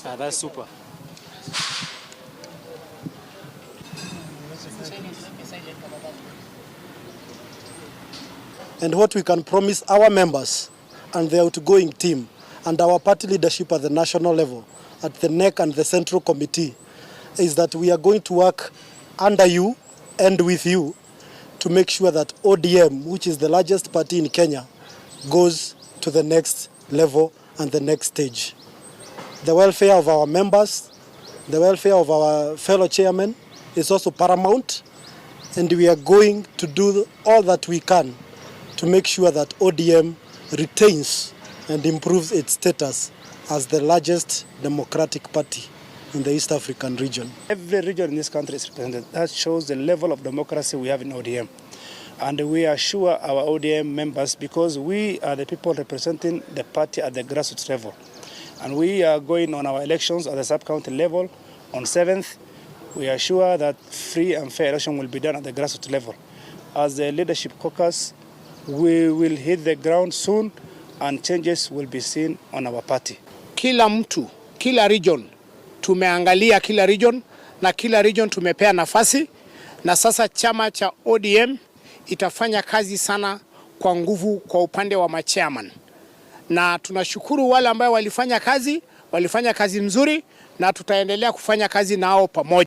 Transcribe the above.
That's super. And what we can promise our members and the outgoing team and our party leadership at the national level, at the NEC and the Central Committee, is that we are going to work under you and with you to make sure that ODM, which is the largest party in Kenya, goes to the next level and the next stage. The welfare of our members, the welfare of our fellow chairmen is also paramount, and we are going to do all that we can to make sure that ODM retains and improves its status as the largest democratic party in the East African region. Every region in this country is represented. That shows the level of democracy we have in ODM. And we assure our ODM members, because we are the people representing the party at the grassroots level. And we are going on our elections at the sub-county level on 7th. We assure that free and fair election will be done at the grassroots level. As the leadership caucus, we will hit the ground soon and changes will be seen on our party. Kila mtu, kila region, tumeangalia kila region na kila region tumepea nafasi, na sasa chama cha ODM itafanya kazi sana kwa nguvu kwa upande wa machairman. Na tunashukuru wale ambao walifanya kazi mzuri, na tutaendelea kufanya kazi nao pamoja.